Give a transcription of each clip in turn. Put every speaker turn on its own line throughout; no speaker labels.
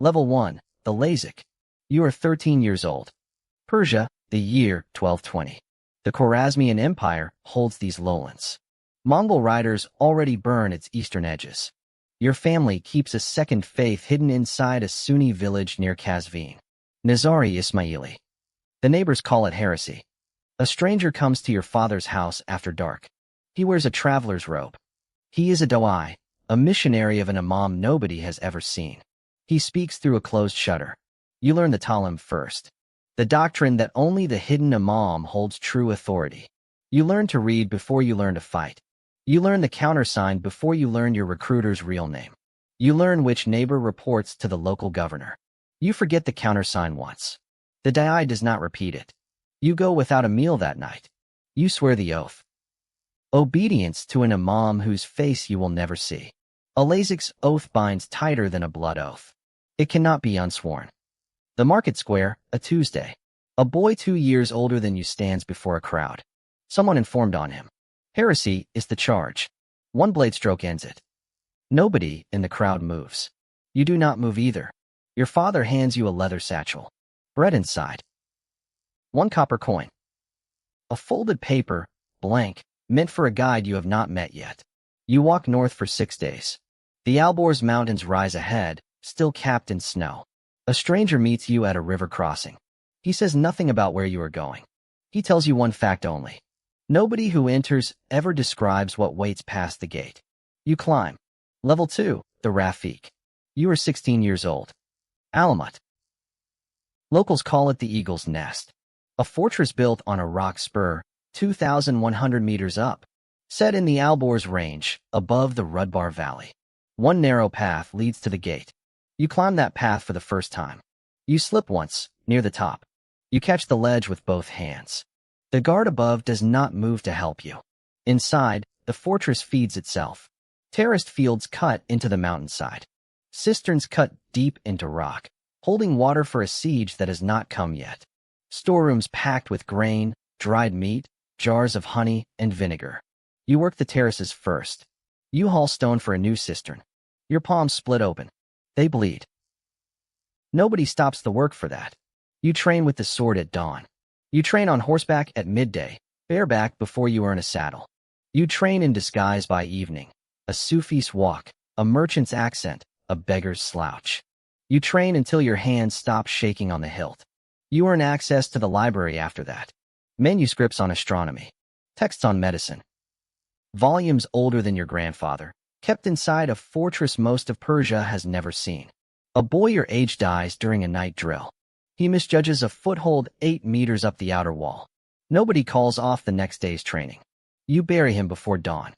Level 1, the Lasiq. You are 13 years old. Persia, the year 1220. The Khwarezmian Empire holds these lowlands. Mongol riders already burn its eastern edges. Your family keeps a second faith hidden inside a Sunni village near Kazvin. Nizari Ismaili. The neighbors call it heresy. A stranger comes to your father's house after dark. He wears a traveler's robe. He is a da'i, a missionary of an imam nobody has ever seen. He speaks through a closed shutter. You learn the Talim first. The doctrine that only the hidden imam holds true authority. You learn to read before you learn to fight. You learn the countersign before you learn your recruiter's real name. You learn which neighbor reports to the local governor. You forget the countersign once. The da'i does not repeat it. You go without a meal that night. You swear the oath. Obedience to an imam whose face you will never see. A Lasiq's oath binds tighter than a blood oath. It cannot be unsworn. The market square, a Tuesday. A boy 2 years older than you stands before a crowd. Someone informed on him. Heresy is the charge. One blade stroke ends it. Nobody in the crowd moves. You do not move either. Your father hands you a leather satchel. Bread inside. 1 copper coin. A folded paper, blank, meant for a guide you have not met yet. You walk north for 6 days. The Alborz Mountains rise ahead, still capped in snow. A stranger meets you at a river crossing. He says nothing about where you are going. He tells you one fact only. Nobody who enters ever describes what waits past the gate. You climb. Level 2, the Rafiq. You are 16 years old. Alamut. Locals call it the Eagle's Nest. A fortress built on a rock spur, 2,100 meters up, set in the Alborz Range, above the Rudbar Valley. One narrow path leads to the gate. You climb that path for the first time. You slip once, near the top. You catch the ledge with both hands. The guard above does not move to help you. Inside, the fortress feeds itself. Terraced fields cut into the mountainside. Cisterns cut deep into rock, holding water for a siege that has not come yet. Storerooms packed with grain, dried meat, jars of honey, and vinegar. You work the terraces first. You haul stone for a new cistern. Your palms split open. They bleed. Nobody stops the work for that. You train with the sword at dawn. You train on horseback at midday, bareback before you earn a saddle. You train in disguise by evening, a Sufi's walk, a merchant's accent, a beggar's slouch. You train until your hands stop shaking on the hilt. You earn access to the library after that. Manuscripts on astronomy, texts on medicine. Volumes older than your grandfather, kept inside a fortress most of Persia has never seen. A boy your age dies during a night drill. He misjudges a foothold 8 meters up the outer wall. Nobody calls off the next day's training. You bury him before dawn.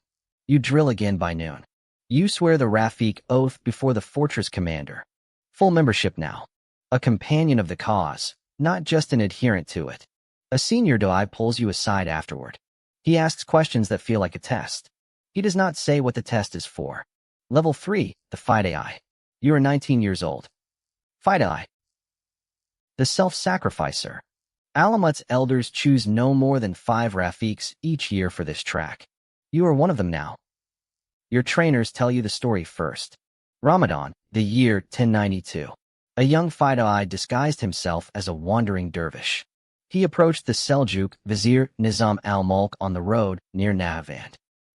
You drill again by noon. You swear the Rafiq oath before the fortress commander. Full membership now. A companion of the cause, not just an adherent to it. A senior da'i pulls you aside afterward. He asks questions that feel like a test. He does not say what the test is for. Level 3, the Fida'i. You are 19 years old. Fida'i. The self-sacrificer. Alamut's elders choose no more than 5 Rafiqs each year for this track. You are one of them now. Your trainers tell you the story first. Ramadan, the year 1092. A young Fida'i disguised himself as a wandering dervish. He approached the Seljuk vizier Nizam al-Mulk on the road near Nahavand.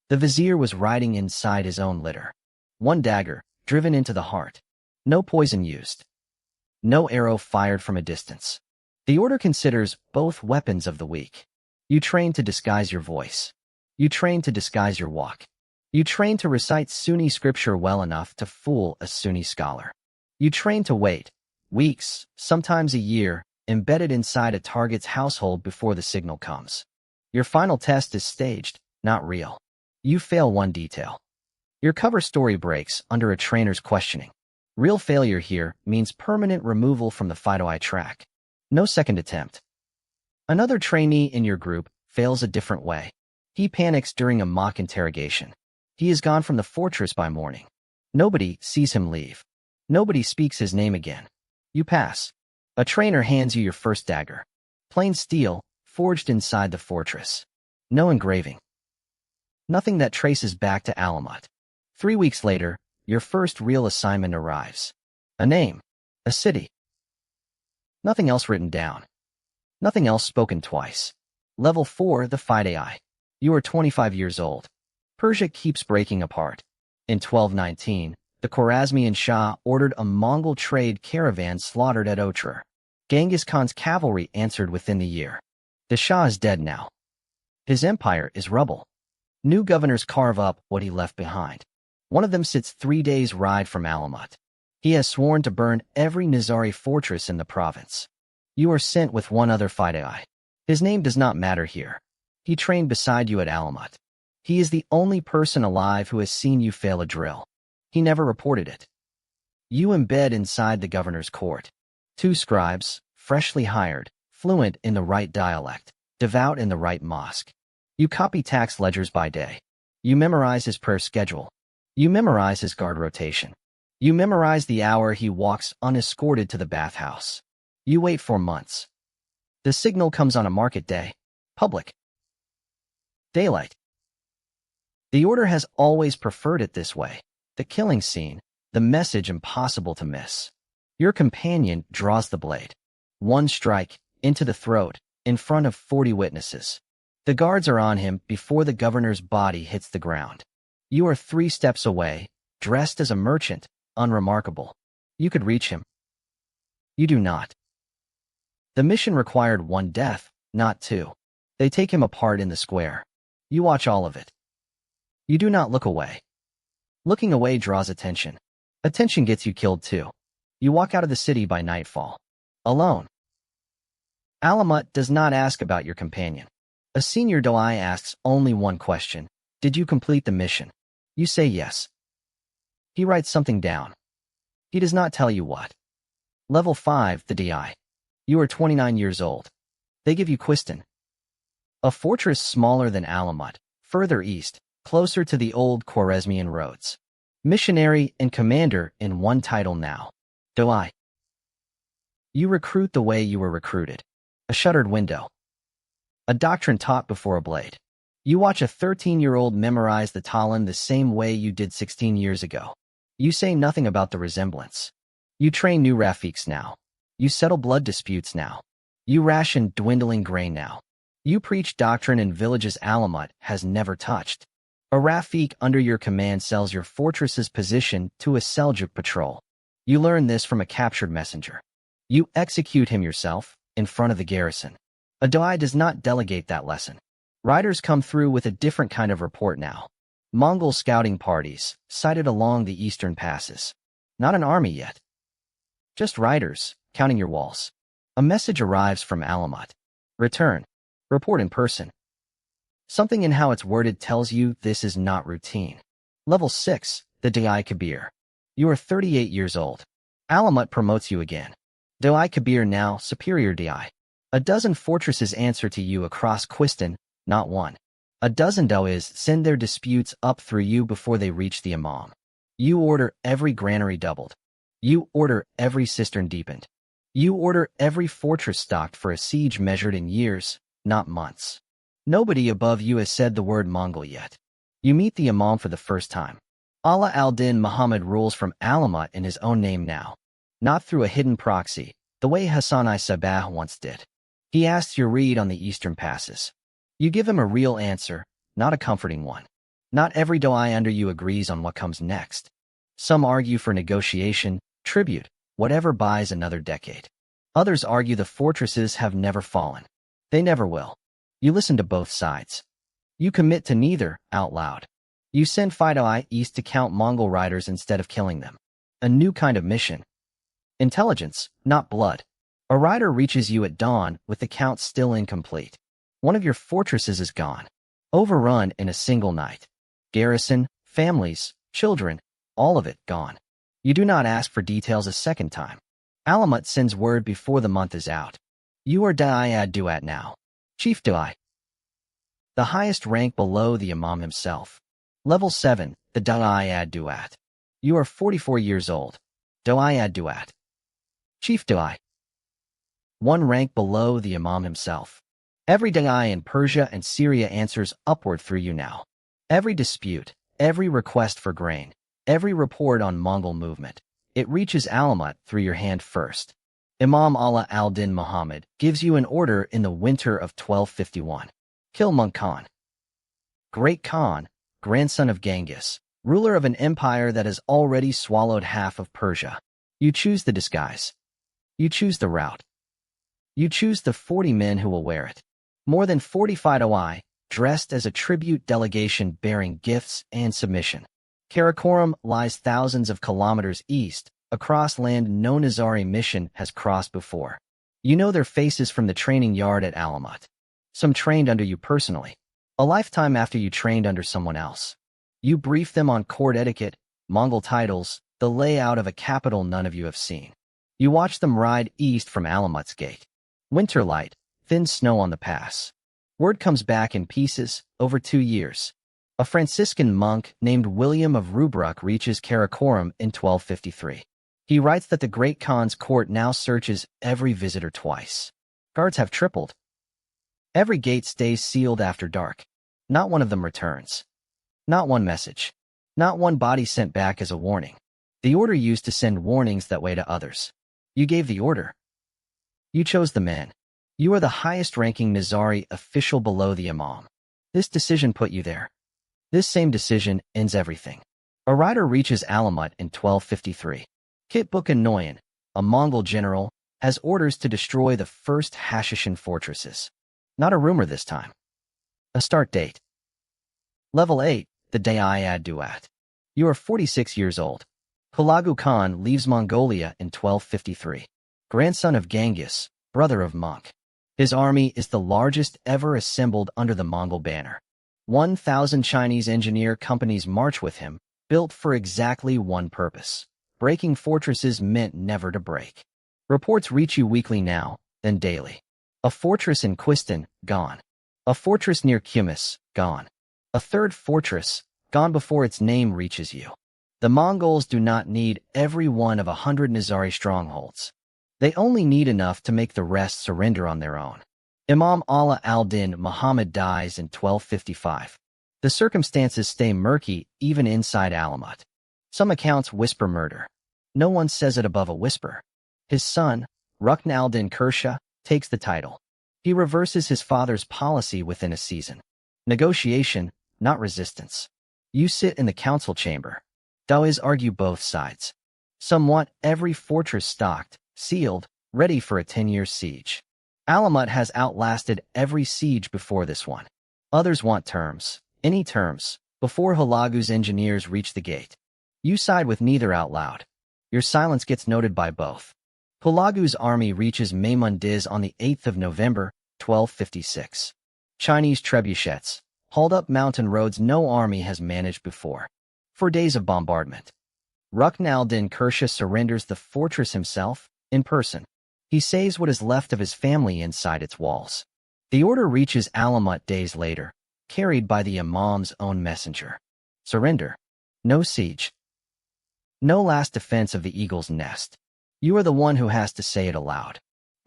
The vizier was riding inside his own litter. 1 dagger, driven into the heart. No poison used. No arrow fired from a distance. The order considers both weapons of the weak. You train to disguise your voice. You train to disguise your walk. You train to recite Sunni scripture well enough to fool a Sunni scholar. You train to wait, weeks, sometimes a year, embedded inside a target's household before the signal comes. Your final test is staged, not real. You fail one detail. Your cover story breaks under a trainer's questioning. Real failure here means permanent removal from the Fida'i track. No second attempt. Another trainee in your group fails a different way. He panics during a mock interrogation. He is gone from the fortress by morning. Nobody sees him leave. Nobody speaks his name again. You pass. A trainer hands you your first dagger. Plain steel, forged inside the fortress. No engraving. Nothing that traces back to Alamut. 3 weeks later, your first real assignment arrives. A name. A city. Nothing else written down. Nothing else spoken twice. Level 4, the Fida'i. You are 25 years old. Persia keeps breaking apart. In 1219, the Khwarezmian Shah ordered a Mongol trade caravan slaughtered at Otrar. Genghis Khan's cavalry answered within the year. The Shah is dead now. His empire is rubble. New governors carve up what he left behind. One of them sits 3 days' ride from Alamut. He has sworn to burn every Nizari fortress in the province. You are sent with one other Fida'i. His name does not matter here. He trained beside you at Alamut. He is the only person alive who has seen you fail a drill. He never reported it. You embed inside the governor's court. 2 scribes, freshly hired, fluent in the right dialect, devout in the right mosque. You copy tax ledgers by day. You memorize his prayer schedule. You memorize his guard rotation. You memorize the hour he walks unescorted to the bathhouse. You wait for months. The signal comes on a market day. Public. Daylight. The order has always preferred it this way. The killing scene, the message impossible to miss. Your companion draws the blade. 1 strike, into the throat, in front of 40 witnesses. The guards are on him before the governor's body hits the ground. You are 3 steps away, dressed as a merchant, unremarkable. You could reach him. You do not. The mission required 1 death, not 2. They take him apart in the square. You watch all of it. You do not look away. Looking away draws attention. Attention gets you killed too. You walk out of the city by nightfall. Alone. Alamut does not ask about your companion. A senior Da'i asks only one question. Did you complete the mission? You say yes. He writes something down. He does not tell you what. Level 5, the Da'i. You are 29 years old. They give you Quiston. A fortress smaller than Alamut, further east, closer to the old Khwarezmian roads. Missionary and commander in 1 title now. Da'i. You recruit the way you were recruited. A shuttered window. A doctrine taught before a blade. You watch a 13-year-old memorize the Talon the same way you did 16 years ago. You say nothing about the resemblance. You train new Rafiqs now. You settle blood disputes now. You ration dwindling grain now. You preach doctrine in villages Alamut has never touched. A Rafiq under your command sells your fortress's position to a Seljuk patrol. You learn this from a captured messenger. You execute him yourself, in front of the garrison. A Da'i does not delegate that lesson. Riders come through with a different kind of report now. Mongol scouting parties, sighted along the eastern passes. Not an army yet. Just riders, counting your walls. A message arrives from Alamut. Return. Report in person. Something in how it's worded tells you this is not routine. Level 6, the Da'i Kabir. You are 38 years old. Alamut promotes you again. Da'i Kabir now, superior Da'i. A dozen fortresses answer to you across Quiston, not 1. A dozen Da'is send their disputes up through you before they reach the Imam. You order every granary doubled. You order every cistern deepened. You order every fortress stocked for a siege measured in years, not months. Nobody above you has said the word Mongol yet. You meet the Imam for the first time. Ala al-Din Muhammad rules from Alamut in his own name now. Not through a hidden proxy, the way Hasan-i Sabah once did. He asks your read on the eastern passes. You give him a real answer, not a comforting one. Not every Da'i under you agrees on what comes next. Some argue for negotiation, tribute, whatever buys another decade. Others argue the fortresses have never fallen. They never will. You listen to both sides. You commit to neither, out loud. You send Fida'i east to count Mongol riders instead of killing them. A new kind of mission. Intelligence, not blood. A rider reaches you at dawn with the count still incomplete. One of your fortresses is gone. Overrun in a single night. Garrison, families, children, all of it gone. You do not ask for details a second time. Alamut sends word before the month is out. You are Da'i ad-Duat now. Chief Da'i. The highest rank below the Imam himself. Level 7, the Da'i ad-Duat. You are 44 years old. Da'i ad-Duat. Chief Da'i. 1 rank below the Imam himself. Every Da'i in Persia and Syria answers upward through you now. Every dispute, every request for grain, every report on Mongol movement, It reaches Alamut through your hand first. Imam Ala al-Din Muhammad gives you an order in the winter of 1251. Kill Monk Khan. Great Khan, grandson of Genghis, ruler of an empire that has already swallowed half of Persia. You choose the disguise. You choose the route. You choose the 40 men who will wear it. More than 40 Fida'i, dressed as a tribute delegation bearing gifts and submission. Karakoram lies thousands of kilometers east, across land no Nizari mission has crossed before. You know their faces from the training yard at Alamut. Some trained under you personally. A lifetime after you trained under someone else. You brief them on court etiquette, Mongol titles, the layout of a capital none of you have seen. You watch them ride east from Alamut's gate. Winter light, thin snow on the pass. Word comes back in pieces, over 2 years. A Franciscan monk named William of Rubruck reaches Karakoram in 1253. He writes that the Great Khan's court now searches every visitor twice. Guards have tripled. Every gate stays sealed after dark. Not one of them returns. Not one message. Not one body sent back as a warning. The order used to send warnings that way to others. You gave the order. You chose the men. You are the highest-ranking Nizari official below the Imam. This decision put you there. This same decision ends everything. A rider reaches Alamut in 1253. Kitbukan Noyan, a Mongol general, has orders to destroy the first Hashashin fortresses. Not a rumor this time. A start date. Level 8, the day I add Duat. You are 46 years old. Hulagu Khan leaves Mongolia in 1253. Grandson of Genghis, brother of Monk. His army is the largest ever assembled under the Mongol banner. 1,000 Chinese engineer companies march with him, built for exactly one purpose. Breaking fortresses meant never to break. Reports reach you weekly now, then daily. A fortress in Quistan, gone. A fortress near Kumis, gone. A third fortress, gone before its name reaches you. The Mongols do not need every one of 100 Nizari strongholds. They only need enough to make the rest surrender on their own. Imam Ala al-Din Muhammad dies in 1255. The circumstances stay murky even inside Alamut. Some accounts whisper murder. No one says it above a whisper. His son, Rukn al-Din Kursha, takes the title. He reverses his father's policy within a season. Negotiation, not resistance. You sit in the council chamber. Dawis argue both sides. Some want every fortress stocked, sealed, ready for a 10-year siege. Alamut has outlasted every siege before this one. Others want terms, any terms, before Hulagu's engineers reach the gate. You side with neither out loud. Your silence gets noted by both. Hulagu's army reaches Maimundiz on the 8th of November, 1256. Chinese trebuchets, hauled up mountain roads no army has managed before. 4 days of bombardment. Rukn al-Din Kursha surrenders the fortress himself, in person. He saves what is left of his family inside its walls. The order reaches Alamut days later, carried by the Imam's own messenger. Surrender. No siege. No last defense of the eagle's nest. You are the one who has to say it aloud.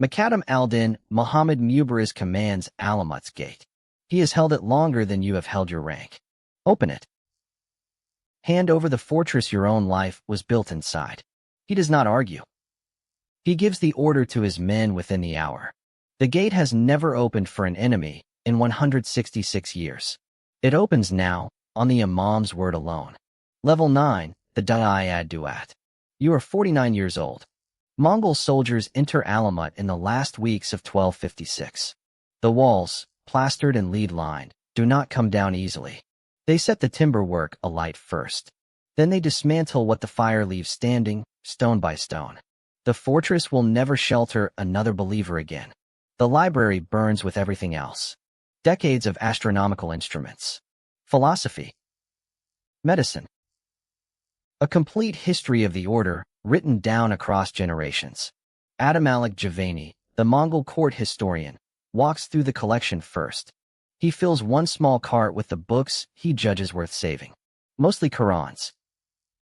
Makadam al-Din Muhammad Mubariz commands Alamut's gate. He has held it longer than you have held your rank. Open it. Hand over the fortress your own life was built inside. He does not argue. He gives the order to his men within the hour. The gate has never opened for an enemy in 166 years. It opens now, on the Imam's word alone. Level 9, the Da'ayad Duat. You are 49 years old. Mongol soldiers enter Alamut in the last weeks of 1256. The walls, plastered and lead-lined, do not come down easily. They set the timber work alight first. Then they dismantle what the fire leaves standing, stone by stone. The fortress will never shelter another believer again. The library burns with everything else. Decades of astronomical instruments. Philosophy. Medicine. A complete history of the order, written down across generations. Adamalik Javani, the Mongol court historian, walks through the collection first. He fills one small cart with the books he judges worth saving. Mostly Qurans.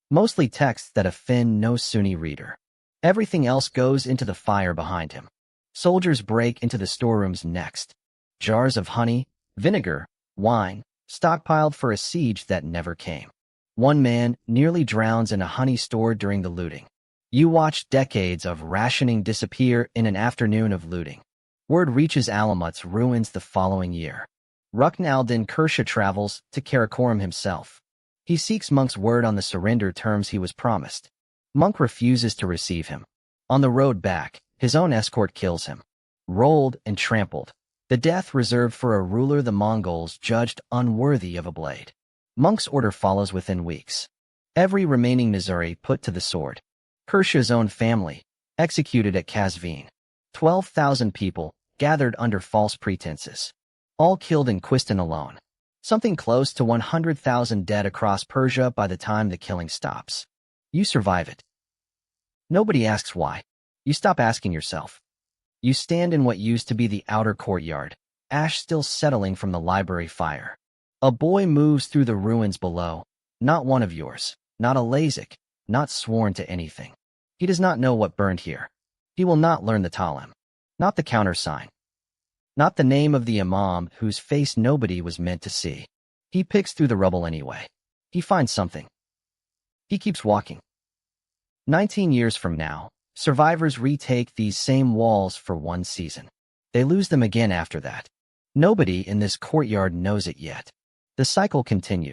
Mostly texts that offend no Sunni reader. Everything else goes into the fire behind him. Soldiers break into the storerooms next. Jars of honey, vinegar, wine, stockpiled for a siege that never came. One man nearly drowns in a honey store during the looting. You watch decades of rationing disappear in an afternoon of looting. Word reaches Alamut's ruins the following year. Rukn al-Din Kersha travels to Karakorum himself. He seeks Monk's word on the surrender terms he was promised. Monk refuses to receive him. On the road back, his own escort kills him. Rolled and trampled. The death reserved for a ruler the Mongols judged unworthy of a blade. Monk's order follows within weeks. Every remaining Nizari put to the sword. Kersha's own family, executed at Kazvin. 12,000 people, gathered under false pretenses. All killed in Quistan alone. Something close to 100,000 dead across Persia by the time the killing stops. You survive it. Nobody asks why. You stop asking yourself. You stand in what used to be the outer courtyard, ash still settling from the library fire. A boy moves through the ruins below, not one of yours, not a Lasiq, not sworn to anything. He does not know what burned here. He will not learn the Talim, not the countersign, not the name of the imam whose face nobody was meant to see. He picks through the rubble anyway. He finds something. He keeps walking. 19 years from now, survivors retake these same walls for one season. They lose them again after that. Nobody in this courtyard knows it yet. The cycle continues.